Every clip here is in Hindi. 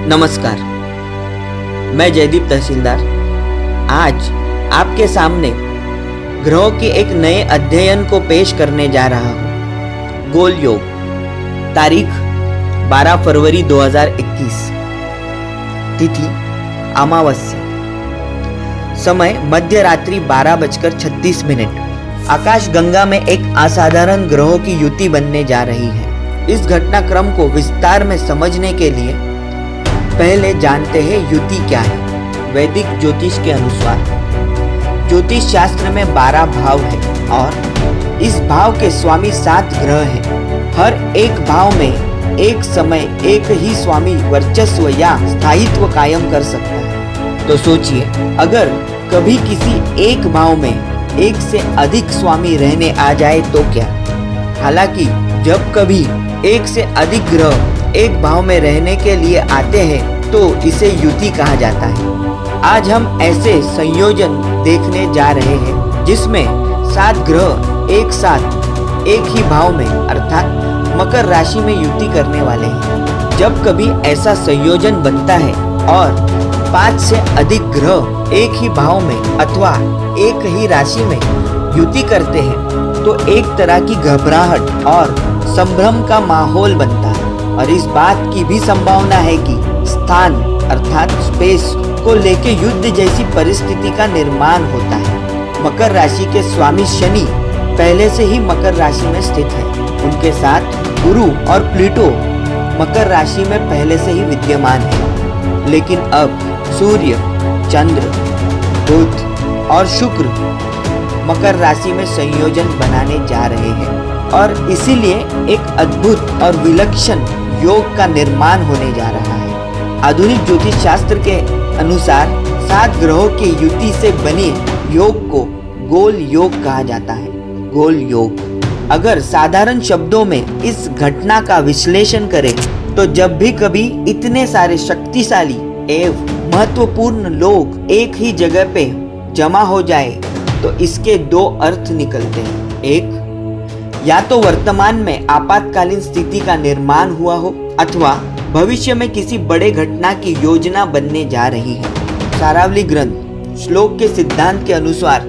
नमस्कार, मैं जयदीप तहसीलदार आज आपके सामने ग्रहों के एक नए अध्ययन को पेश करने जा रहा हूँ। गोल योग, तारीख 12 फरवरी 2021, तिथि अमावस्या, समय मध्य रात्रि 12:36। आकाश गंगा में एक असाधारण ग्रहों की युति बनने जा रही है। इस घटनाक्रम को विस्तार में समझने के लिए पहले जानते हैं युति क्या है। वैदिक ज्योतिष के अनुसार ज्योतिष शास्त्र में 12 भाव है और इस भाव के स्वामी 7 ग्रह हैं। हर एक भाव में एक समय एक ही स्वामी वर्चस्व या स्थायित्व कायम कर सकता है। तो सोचिए, अगर कभी किसी एक भाव में एक से अधिक स्वामी रहने आ जाए तो क्या। हालांकि जब कभी एक से अधिक ग्रह एक भाव में रहने के लिए आते हैं तो इसे युति कहा जाता है। आज हम ऐसे संयोजन देखने जा रहे हैं जिसमें 7 ग्रह एक साथ एक ही भाव में अर्थात मकर राशि में युति करने वाले हैं। जब कभी ऐसा संयोजन बनता है और 5 से अधिक ग्रह एक ही भाव में अथवा एक ही राशि में युति करते हैं तो एक तरह की घबराहट और संभ्रम का माहौल बनता है और इस बात की भी संभावना है कि स्थान अर्थात स्पेस को लेके युद्ध जैसी परिस्थिति का निर्माण होता है। मकर राशि के स्वामी शनि पहले से ही मकर राशि में स्थित है। उनके साथ गुरु और प्लूटो मकर राशि में पहले से ही विद्यमान है, लेकिन अब सूर्य, चंद्र, बुध और शुक्र मकर राशि में संयोजन बनाने जा रहे हैं और इसीलिए एक अद्भुत और विलक्षण योग का निर्माण होने जा रहा है। आधुनिक ज्योतिष शास्त्र के अनुसार 7 ग्रहों की युति से बने योग को गोल योग कहा जाता है। गोल योग, अगर साधारण शब्दों में इस घटना का विश्लेषण करें तो जब भी कभी इतने सारे शक्तिशाली एवं महत्वपूर्ण लोग एक ही जगह पे जमा हो जाए तो इसके 2 अर्थ निकलते हैं। एक, या तो वर्तमान में आपातकालीन स्थिति का निर्माण हुआ हो अथवा भविष्य में किसी बड़े घटना की योजना बनने जा रही है। सारावली ग्रंथ श्लोक के सिद्धांत के अनुसार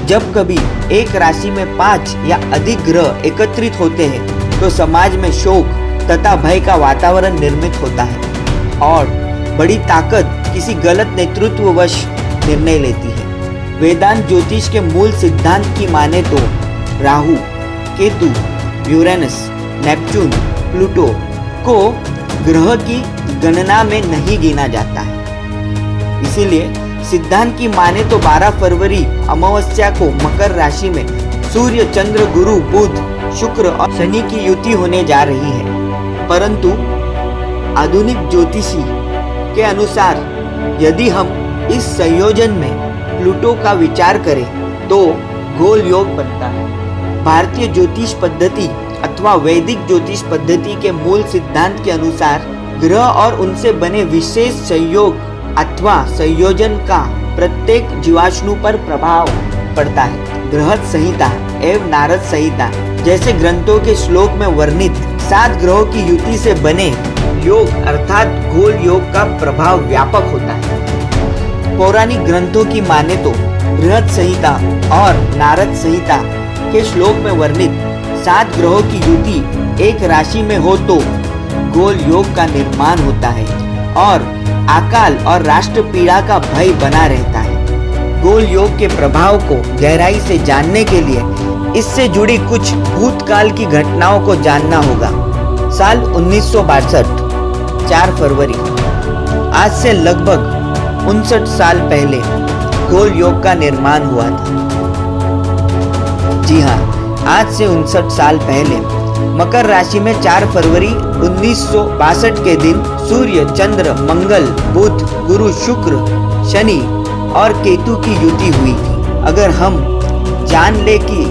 जब कभी एक राशि में 5 या अधिक ग्रह एकत्रित होते हैं तो समाज में शोक तथा भय का वातावरण निर्मित होता है और बड़ी ताकत किसी गलत नेतृत्ववश निर्णय लेती है। वेदांत ज्योतिष के मूल सिद्धांत की माने तो Rahu, Ketu, Uranus, Neptune, Pluto को ग्रह की गणना में नहीं गिना जाता है। इसीलिए सिद्धांत की माने तो 12 फरवरी अमावस्या को मकर राशि में सूर्य, चंद्र, गुरु, बुध, शुक्र और शनि की युति होने जा रही है। परंतु आधुनिक ज्योतिषी के अनुसार यदि हम इस संयोजन में प्लूटो का विचार करें तो गोल योग बनता है। भारतीय ज्योतिष पद्धति अथवा वैदिक ज्योतिष पद्धति के मूल सिद्धांत के अनुसार ग्रह और उनसे बने विशेष संयोग अथवा संयोजन का प्रत्येक जीवाश्नु पर प्रभाव पड़ता है। बृहत संहिता एवं नारद संहिता जैसे ग्रंथों के श्लोक में वर्णित 7 ग्रहों की युति से बने योग अर्थात गोल योग का प्रभाव व्यापक होता है। पौराणिक ग्रंथों की माने तो बृहत संहिता और नारद संहिता के श्लोक में वर्णित 7 ग्रहों की युति एक राशि में हो तो गोल योग का निर्माण होता है और अकाल और राष्ट्र पीड़ा का भय बना रहता है। गोल योग के प्रभाव को गहराई से जानने के लिए इससे जुड़ी कुछ भूतकाल की घटनाओं को जानना होगा। साल 1962 4 फरवरी, आज से लगभग 59 साल पहले गोल योग का निर्माण हुआ था। जी हाँ, आज से 59 साल पहले मकर राशि में 4 फरवरी 1962 के दिन सूर्य, चंद्र, मंगल, बुध, गुरु, शुक्र, शनि और केतु की युति हुई थी। अगर हम जान ले कि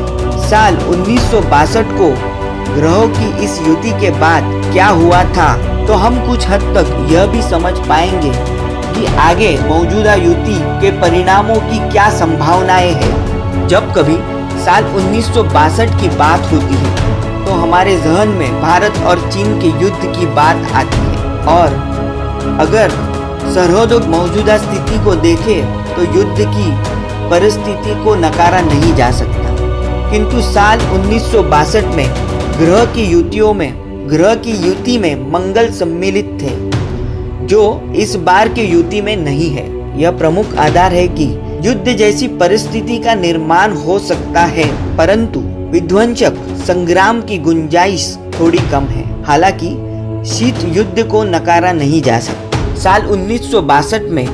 साल 1962 को ग्रहों की इस युति के बाद क्या हुआ था तो हम कुछ हद तक यह भी समझ पाएंगे कि आगे मौजूदा युति के परिणामों की क्या संभावनाएं हैं। जब कभी साल 1962 की बात होती है तो हमारे जहन में भारत और चीन के युद्ध की बात आती है और अगर सरहदों की मौजूदा स्थिति को देखें तो युद्ध की परिस्थिति को नकारा नहीं जा सकता, किंतु साल 1962 में ग्रह की युति में मंगल सम्मिलित थे, जो इस बार की युति में नहीं है। यह प्रमुख आधार है कि युद्ध जैसी परिस्थिति का निर्माण हो सकता है, परंतु विध्वंसक संग्राम की गुंजाइश थोड़ी कम है। हालांकि शीत युद्ध को नकारा नहीं जा सकता। साल 1962 में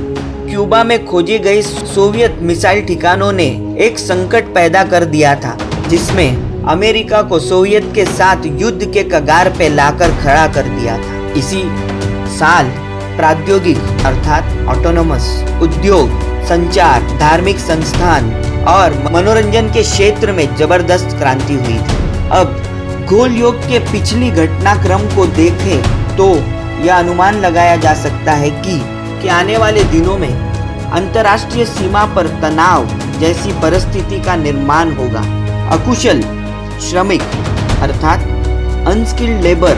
क्यूबा में खोजे गए सोवियत मिसाइल ठिकानों ने एक संकट पैदा कर दिया था, जिसमें अमेरिका को सोवियत के साथ युद्ध के कगार पे लाकर खड़ा कर दिया था। इसी साल प्रौद्योगिक अर्थात ऑटोनोमस उद्योग, संचार, धार्मिक संस्थान और मनोरंजन के क्षेत्र में जबरदस्त क्रांति हुई थी। अब गोल योग के पिछली घटनाक्रम को देखें तो यह अनुमान लगाया जा सकता है कि आने वाले दिनों में अंतर्राष्ट्रीय सीमा पर तनाव जैसी परिस्थिति का निर्माण होगा। अकुशल श्रमिक अर्थात अनस्किल्ड लेबर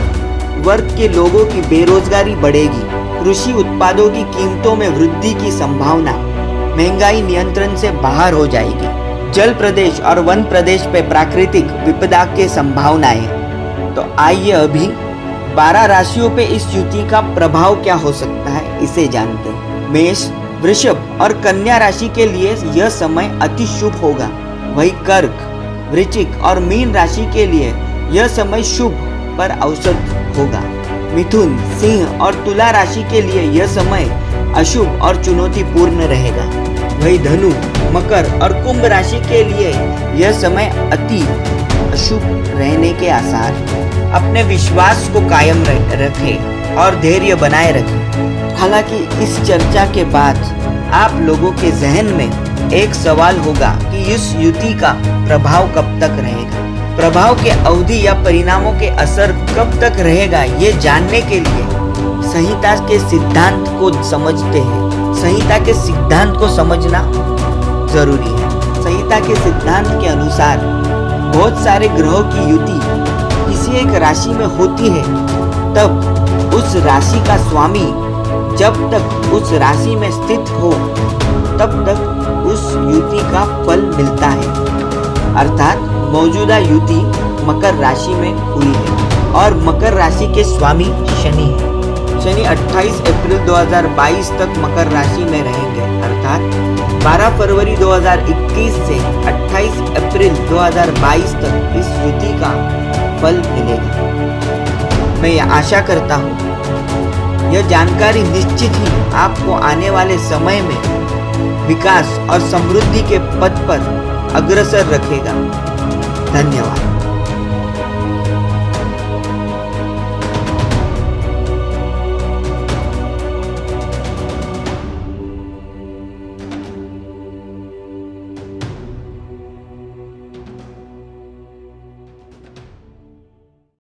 वर्ग के लोगों की बेरोजगारी बढ़ेगी। कृषि उत्पादों की कीमतों में वृद्धि की संभावना महंगाई नियंत्रण से बाहर हो जाएगी। जल प्रदेश और वन प्रदेश पे प्राकृतिक विपदा के संभावनाएं। तो आइए अभी 12 राशियों पे इस युति का प्रभाव क्या हो सकता है, इसे जानते हैं। मेष, वृषभ और कन्या राशि के लिए यह समय अति शुभ होगा। वही कर्क, वृश्चिक और मीन राशि के लिए यह समय शुभ पर औसत होगा। मिथुन, सिंह और तुला राशि के लिए यह समय अशुभ और चुनौतीपूर्ण रहेगा। वही धनु, मकर और कुंभ राशि के लिए यह समय अति अशुभ रहने के आसार। अपने विश्वास को कायम रखें और धैर्य बनाए रखें। हालांकि इस चर्चा के बाद आप लोगों के जहन में एक सवाल होगा कि इस युति का प्रभाव कब तक रहेगा। प्रभाव के अवधि या परिणामों के असर कब तक रहेगा, ये जानने के लिए संहिता के सिद्धांत को समझते हैं। संहिता के सिद्धांत को समझना जरूरी है। संहिता के सिद्धांत के अनुसार बहुत सारे ग्रहों की युति किसी एक राशि में होती है, तब उस राशि का स्वामी जब तक उस राशि में स्थित हो तब तक उस युति का फल मिलता है। अर्थात मौजूदा युति मकर राशि में हुई है और मकर राशि के स्वामी शनि है। शनि 28 अप्रैल 2022 तक मकर राशि में रहेंगे, अर्थात 12 फरवरी 2021 से 28 अप्रैल 2022 तक इस युति का फल मिलेगा। मैं यह आशा करता हूँ यह जानकारी निश्चित ही आपको आने वाले समय में विकास और समृद्धि के पथ पर अग्रसर रखेगा। धन्यवाद।